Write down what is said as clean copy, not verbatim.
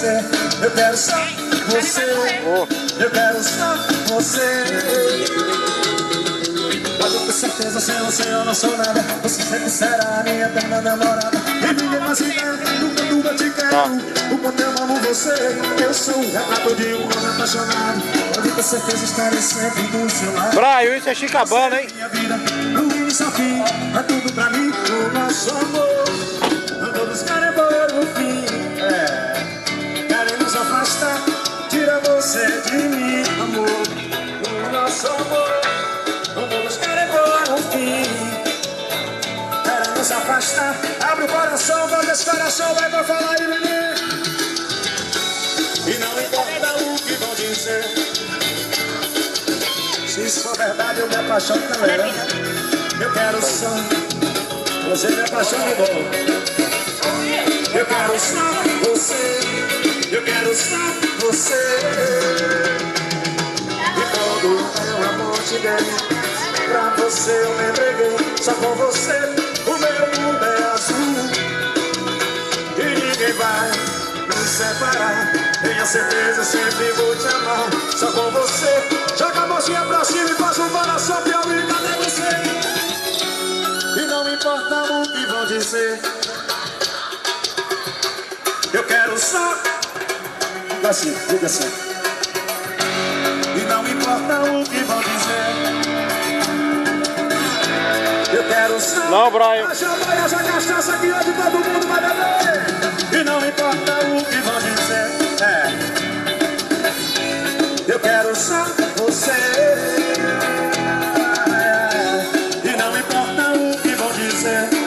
dizer. Eu quero só você. Eu quero só você. Pode ter certeza, sem você eu não sou nada. Você sempre será a minha eterna namorada. E ninguém mais me dá, nunca eu te quero. O quanto eu amo você. Eu sou o retrato de um homem apaixonado. Pode ter certeza, estarei sempre do seu lado. Braio, isso é Chicabana, hein? Minha vida, do início ao fim, é tudo pra mim. O nosso amor, todos querem por um fim. Querem nos afastar, tira você de mim, amor. O nosso amor, todos querem por um fim. Querem nos afastar, abre o coração, quando esse coração vai pra falar de mim. E não importa o que vão dizer. Se isso for verdade, eu me apaixono também, né? Eu quero só você, me apaixona de bom. Eu quero só você. Eu quero só você. E todo o meu amor te dei. Pra você eu me entreguei. Só com você o meu mundo é azul. E ninguém vai me separar. Tenha certeza, sempre vou te amar. Só com você. Joga a mãozinha pra cima e faz um coração Piauí, cadê você? E não importa o que vão dizer. Eu quero só. Diga assim, diga assim. E não importa o que vão dizer. Eu quero só. Não, Brian. A champanhe, essa cachaça que hoje todo mundo vai beber. E não importa o que vão dizer. Eu quero só você. E não importa o que vão dizer.